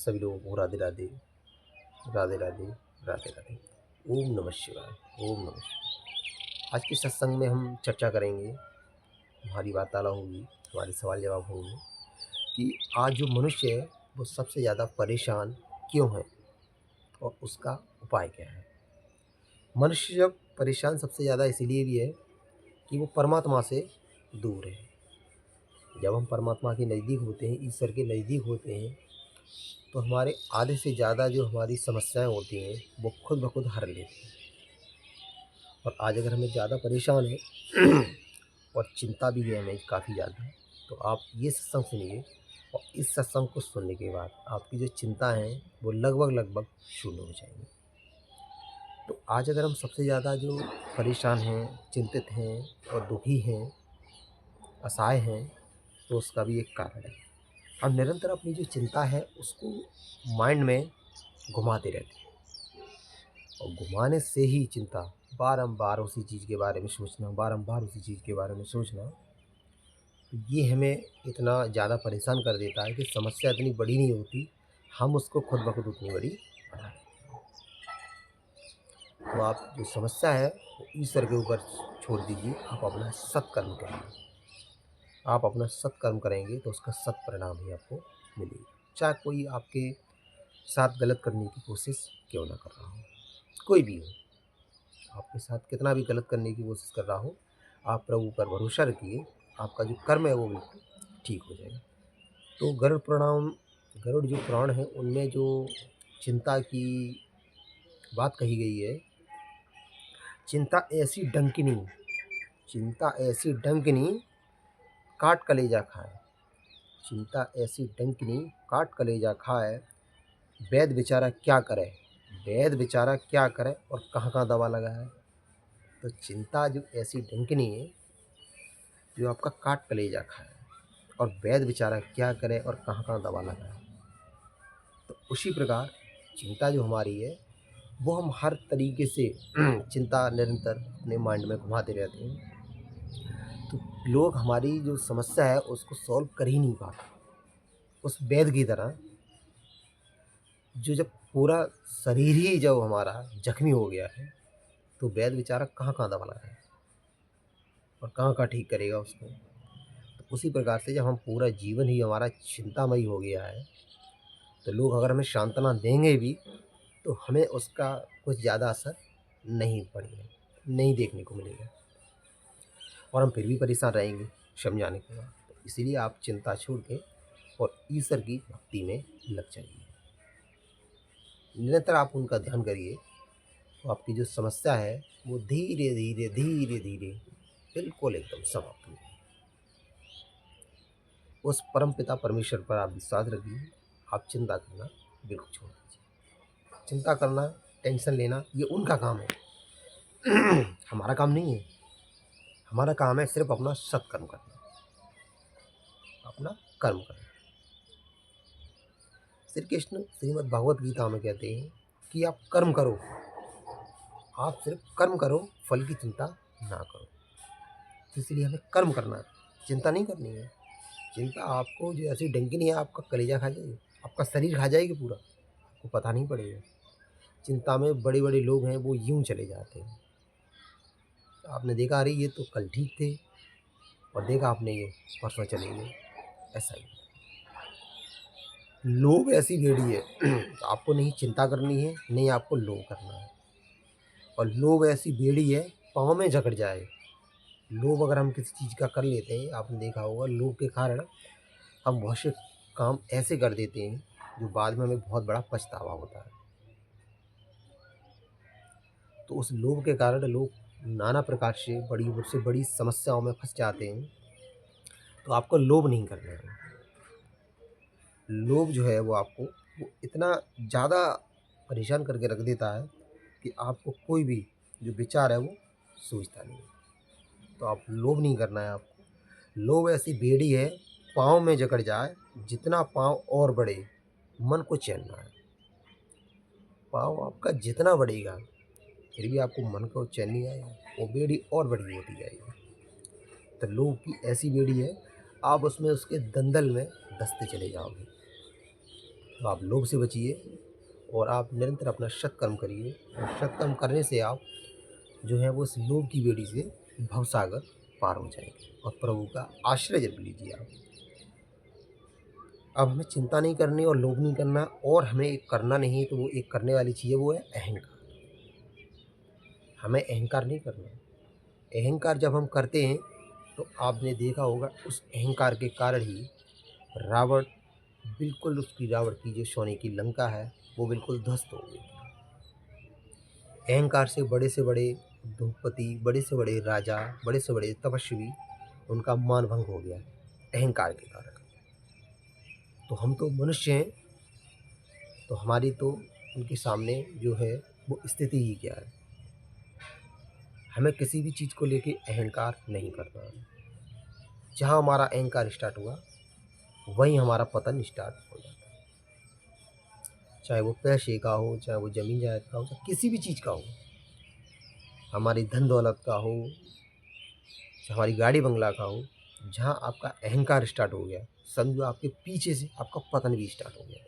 सभी लोगों को राधे राधे, राधे राधे, राधे राधे। ओम नमः शिवाय, ओम नमः शिवाय। आज के सत्संग में हम चर्चा करेंगे, हमारी वार्तालाप होगी, हमारे सवाल जवाब होंगे कि आज जो मनुष्य है वो सबसे ज़्यादा परेशान क्यों है और उसका उपाय क्या है। मनुष्य जब परेशान सबसे ज़्यादा इसीलिए भी है कि वो परमात्मा से दूर है। जब हम परमात्मा के नज़दीक होते हैं, ईश्वर के नज़दीक होते हैं, तो हमारे आधे से ज़्यादा जो हमारी समस्याएं होती हैं वो खुद ब खुद हर लेते हैं। और आज अगर हमें ज़्यादा परेशान है और चिंता भी है हमें काफ़ी ज़्यादा, तो आप ये सत्संग सुनिए और इस सत्संग को सुनने के बाद आपकी जो चिंता है वो लगभग लगभग शून्य हो जाएंगी। तो आज अगर हम सबसे ज़्यादा जो परेशान हैं, चिंतित हैं और दुखी हैं, असहाय हैं, तो उसका भी एक कारण है। हम निरंतर अपनी जो चिंता है उसको माइंड में घुमाते रहते हैं और घुमाने से ही चिंता, बारंबार उसी चीज़ के बारे में सोचना, बारंबार उसी चीज़ के बारे में सोचना, तो ये हमें इतना ज़्यादा परेशान कर देता है कि समस्या इतनी बड़ी नहीं होती, हम उसको खुद ब खुद उतनी बड़ी बना लेते हैं। तो आप जो समस्या है वो ईश्वर के ऊपर छोड़ दीजिए, आप अपना सत्कर्म करिए। आप अपना सत्कर्म करेंगे तो उसका सत् परिणाम ही आपको मिलेगा। चाहे कोई आपके साथ गलत करने की कोशिश क्यों ना कर रहा हो, कोई भी हो, आपके साथ कितना भी गलत करने की कोशिश कर रहा हो, आप प्रभु पर भरोसा रखिए, आपका जो कर्म है वो बिल्कुल ठीक हो जाएगा। तो गरुड़ जो पुराण है उनमें जो चिंता की बात कही गई है, चिंता ऐसी डंकिनी, चिंता ऐसी डंकिनी काट कलेजा खाए, चिंता ऐसी डंकिनी काट कलेजा खाए, वैद्य बेचारा क्या करे, वैद्य बेचारा क्या करे और कहाँ कहाँ दवा लगाए। तो चिंता जो ऐसी डंकिनी है जो आपका काट कलेजा खाए और वैद्य बेचारा क्या करे और कहाँ कहाँ दवा लगाए। तो उसी प्रकार चिंता जो हमारी है वो हम हर तरीके से चिंता निरंतर अपने माइंड में घुमाते रहते हैं। तो लोग हमारी जो समस्या है उसको सॉल्व कर ही नहीं पाते। उस वैद्य की तरह जो जब पूरा शरीर ही जब हमारा जख्मी हो गया है, तो वैद्य बेचारा कहाँ कहाँ दवा लगाए और कहाँ कहाँ ठीक करेगा उसको। तो उसी प्रकार से जब हम पूरा जीवन ही हमारा चिंतामयी हो गया है, तो लोग अगर हमें सांत्वना देंगे भी तो हमें उसका कुछ ज़्यादा असर नहीं पड़ेगा, नहीं देखने को मिलेगा और हम फिर भी परेशान रहेंगे समझाने के बाद। तो इसीलिए आप चिंता छोड़ के और ईश्वर की भक्ति में लग जाइए। निरंतर आप उनका ध्यान करिए, तो आपकी जो समस्या है वो धीरे धीरे धीरे धीरे बिल्कुल एकदम समाप्त हो जाएगी। उस परम पिता परमेश्वर पर आप विश्वास रखिए। आप चिंता करना बिल्कुल छोड़ दीजिए। चिंता करना, टेंशन लेना ये उनका काम है हमारा काम नहीं है। हमारा काम है सिर्फ अपना सत्कर्म करना, अपना कर्म करना। श्री कृष्ण श्रीमद् भागवत गीता में कहते हैं कि आप कर्म करो, आप सिर्फ कर्म करो, फल की चिंता ना करो। तो इसलिए हमें कर्म करना है, चिंता नहीं करनी है। चिंता आपको जो ऐसी डंकिनी है आपका कलेजा खा जाएगी, आपका शरीर खा जाएगी पूरा, आपको पता नहीं पड़ेगा। चिंता में बड़े बड़े लोग हैं वो यूं चले जाते हैं। आपने देखा अरे ये तो कल ठीक थे और देखा आपने ये परसों चले गए, ऐसा ही। लोभ ऐसी बेड़ी है आपको नहीं चिंता करनी है, नहीं आपको लोभ करना है। और लोभ ऐसी बेड़ी है पाँव में जकड़ जाए। लोभ अगर हम किसी चीज़ का कर लेते हैं, आपने देखा होगा लोभ के कारण हम बहुत से काम ऐसे कर देते हैं जो बाद में हमें बहुत बड़ा पछतावा होता है। तो उस लोभ के कारण लोग नाना प्रकार से बड़ी समस्याओं में फंस जाते हैं। तो आपको लोभ नहीं करना है। लोभ जो है वो आपको वो इतना ज़्यादा परेशान करके रख देता है कि आपको कोई भी जो विचार है वो सूझता नहीं है। तो आप लोभ नहीं करना है आपको। लोभ ऐसी बेड़ी है पाँव में जकड़ जाए, जितना पाँव और बढ़े मन को चैन ना आए। पाँव आपका जितना बढ़ेगा फिर भी आपको मन को चैन नहीं आएगा, वो बेड़ी और बड़ी होती जाएगी। तो लोभ की ऐसी बेड़ी है आप उसमें उसके दंदल में दसते चले जाओगे। तो आप लोभ से बचिए और आप निरंतर अपना सत्कर्म करिए। और सत्कर्म करने से आप जो है वो इस लोभ की बेड़ी से भवसागर पार हो जाएंगे और प्रभु का आश्रय जरूर लीजिए आप। अब हमें चिंता नहीं करनी और लोभ नहीं करना, और हमें एक करना नहीं है, तो वो एक करने वाली चीज़ है, वो है अहंकार। हमें अहंकार नहीं करना है। अहंकार जब हम करते हैं तो आपने देखा होगा उस अहंकार के कारण ही रावण, बिल्कुल उसकी रावण की जो सोने की लंका है वो बिल्कुल ध्वस्त हो गई। अहंकार से बड़े धूपपति, बड़े से बड़े राजा, बड़े से बड़े तपस्वी, उनका मान भंग हो गया अहंकार के कारण। तो हम तो मनुष्य हैं, तो हमारी तो उनके सामने जो है वो स्थिति ही क्या है। हमें किसी भी चीज़ को लेके अहंकार नहीं करना है। जहाँ हमारा अहंकार स्टार्ट हुआ वहीं हमारा पतन स्टार्ट हो जाता है। चाहे वो पैसे का हो, चाहे वो ज़मीन जायदाद का हो, चाहे किसी भी चीज़ का हो, हमारी धन दौलत का हो, चाहे हमारी गाड़ी बंगला का हो। जहाँ आपका अहंकार स्टार्ट हो गया, समझो आपके पीछे से आपका पतन भी स्टार्ट हो गया।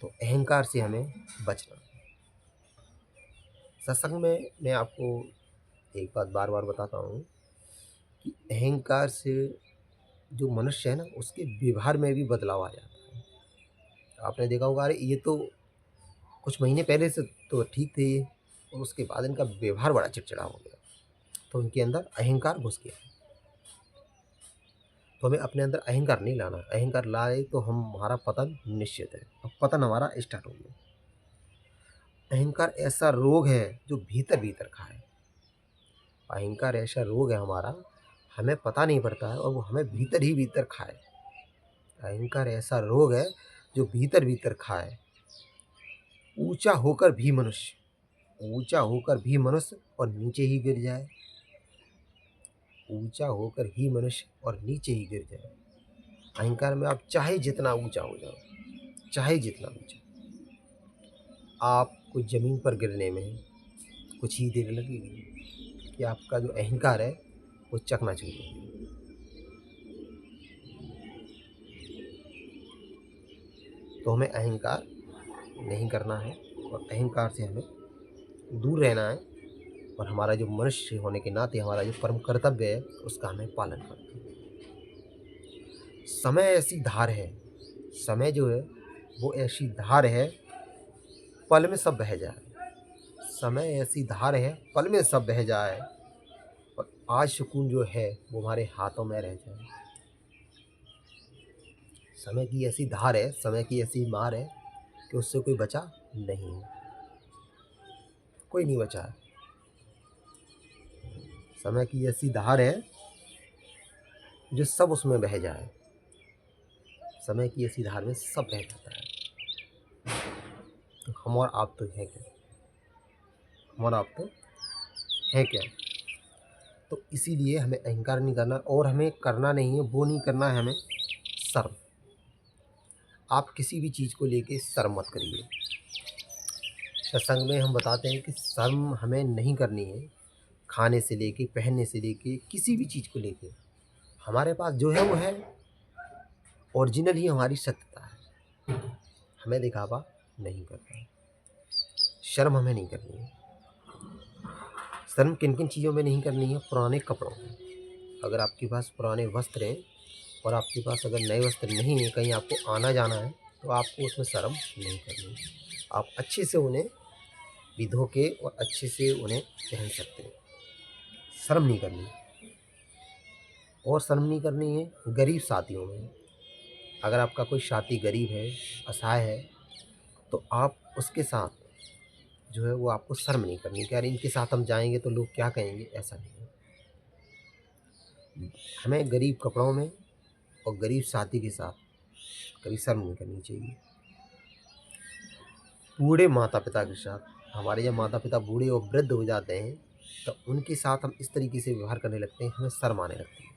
तो अहंकार से हमें बचना। सत्संग में मैं आपको एक बात बार बार बताता हूँ कि अहंकार से जो मनुष्य है ना, उसके व्यवहार में भी बदलाव आ जाता है। आपने देखा होगा, अरे ये तो कुछ महीने पहले से तो ठीक थे ये, और उसके बाद इनका व्यवहार बड़ा चिड़चिड़ा हो गया। तो उनके अंदर अहंकार घुस गया। तो हमें अपने अंदर अहंकार नहीं लाना। अहंकार लाए तो हमारा पतन निश्चित है। अब पतन हमारा स्टार्ट हो गया। अहंकार ऐसा रोग है जो भीतर भीतर खाए। अहंकार ऐसा रोग है हमारा, हमें पता नहीं पड़ता है और वो हमें भीतर ही भीतर खाए। अहंकार ऐसा रोग है जो भीतर भीतर खाए। ऊंचा होकर भी मनुष्य, ऊंचा होकर भी मनुष्य और नीचे ही गिर जाए। ऊंचा होकर ही मनुष्य और नीचे ही गिर जाए। अहंकार में आप चाहे जितना ऊंचा हो जाओ, चाहे जितना ऊंचा, आपको जमीन पर गिरने में कुछ ही देर लगेगी कि आपका जो अहंकार है वो चकनाचूर हो जाएगा। तो हमें अहंकार नहीं करना है और अहंकार से हमें दूर रहना है। और हमारा जो मनुष्य होने के नाते हमारा जो परम कर्तव्य है उसका हमें पालन करना है। समय ऐसी धार है, समय जो है वो ऐसी धार है, पल में सब बह जाए। समय ऐसी धार है, पल में सब बह जाए, और आज सुकून जो है वो हमारे हाथों में रह जाए। समय की ऐसी धार है, समय की ऐसी मार है कि उससे कोई बचा नहीं है। कोई नहीं बचा है। समय की ऐसी धार है जो सब उसमें बह जाए। समय की ऐसी धार में सब बह जाता है। तो हम और आप तो हैं क्या? हम और आप तो हैं क्या? तो इसीलिए हमें अहंकार नहीं करना, और हमें करना नहीं है, वो नहीं करना है हमें शर्म। आप किसी भी चीज़ को लेके शर्म मत करिए। सत्संग में हम बताते हैं कि शर्म हमें नहीं करनी है। खाने से लेके, पहनने से लेके, किसी भी चीज़ को लेके हमारे पास जो है वो है, ओरिजिनल ही हमारी सत्यता है। हमें दिखावा नहीं करना है। शर्म हमें नहीं करनी है। शर्म किन किन चीज़ों में नहीं करनी है? पुराने कपड़ों में। अगर आपके पास पुराने वस्त्र हैं और आपके पास अगर नए वस्त्र नहीं है, कहीं आपको आना जाना है, तो आपको उसमें शर्म नहीं करनी है। आप अच्छे से उन्हें भी धो के और अच्छे से उन्हें पहन सकते हैं। शर्म नहीं करनी। और शर्म नहीं करनी है गरीब साथियों में। अगर आपका कोई साथी गरीब है, असहाय है, तो आप उसके साथ जो है वो आपको शर्म नहीं करनी कि यार इनके साथ हम जाएंगे तो लोग क्या कहेंगे, ऐसा नहीं है। हमें गरीब कपड़ों में और गरीब साथी के साथ कभी शर्म नहीं करनी चाहिए। बूढ़े माता पिता के साथ, हमारे जब माता पिता बूढ़े और वृद्ध हो जाते हैं तो उनके साथ हम इस तरीके से व्यवहार करने लगते हैं, हमें शर्म आने लगती है।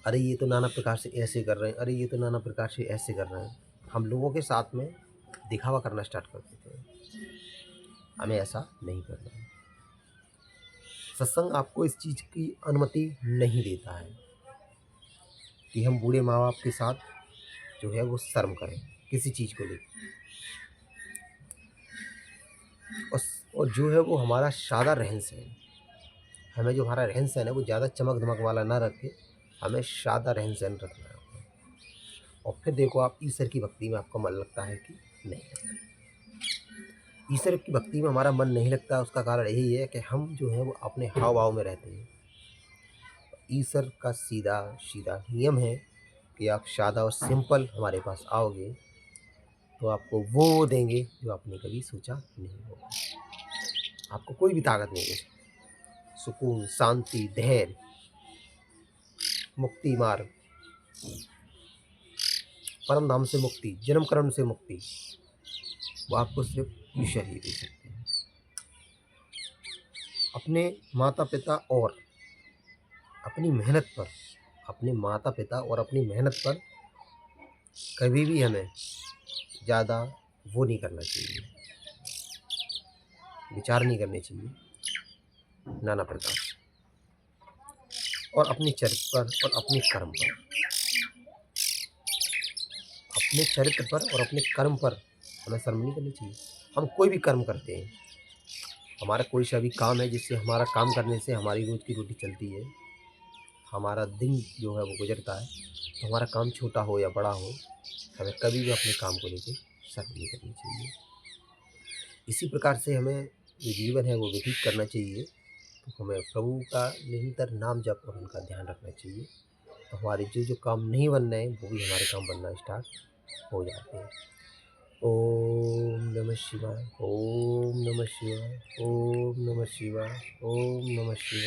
अरे ये तो नाना प्रकार से ऐसे कर रहे हैं, अरे ये तो नाना प्रकार से ऐसे कर रहे हैं। हम लोगों के साथ में दिखावा करना स्टार्ट कर देते हैं। हमें ऐसा नहीं करना है। सत्संग आपको इस चीज़ की अनुमति नहीं देता है। कि हम बूढ़े माँ बाप के साथ जो है वो शर्म करें किसी चीज़ को लेकर। और जो है वो हमारा सादा रहन सहन, हमें जो हमारा रहन सहन है वो ज़्यादा चमक धमक वाला ना रख के हमें सादा रहन सहन रखना है। और फिर देखो आप ईश्वर की भक्ति में आपका मन लगता है कि नहीं लगता। ईश्वर की भक्ति में हमारा मन नहीं लगता, उसका कारण यही है कि हम जो है वो अपने हाव भाव में रहते हैं। ईश्वर का सीधा सीधा नियम है कि आप सादा और सिंपल हमारे पास आओगे तो आपको वो देंगे जो आपने कभी सोचा नहीं होगा। आपको कोई भी ताकत नहीं दे सकती। सुकून, शांति, धैर्य, मुक्ति मार्ग, परम धाम से मुक्ति, जन्म कर्म से मुक्ति, वो आपको सिर्फ ईश्वर ही दे सकते हैं। अपने माता पिता और अपनी मेहनत पर, अपने माता पिता और अपनी मेहनत पर कभी भी हमें ज़्यादा वो नहीं करना चाहिए, विचार नहीं करने चाहिए नाना प्रकार से। और अपने चरित्र पर और अपने कर्म पर, अपने चरित्र पर और अपने कर्म पर हमें शर्म नहीं करनी चाहिए। हम कोई भी कर्म करते हैं, हमारा कोई सा भी काम है जिससे हमारा काम करने से हमारी रोज़ की रोटी चलती है, हमारा दिन जो है वो गुजरता है, तो हमारा काम छोटा हो या बड़ा हो, हमें कभी भी अपने काम को लेकर शर्म नहीं करनी चाहिए। इसी प्रकार से हमें जो जीवन है वो व्यतीत करना चाहिए, तो हमें प्रभु का निरंतर नाम जप और उनका ध्यान रखना चाहिए। तो हमारे जो काम नहीं बन रहे हैं वो भी हमारे काम बनना स्टार्ट हो जाते हैं। ओम नमः शिवाय, ओम नमः शिवाय, ओम नमः शिवाय, ओम नमः शिवाय।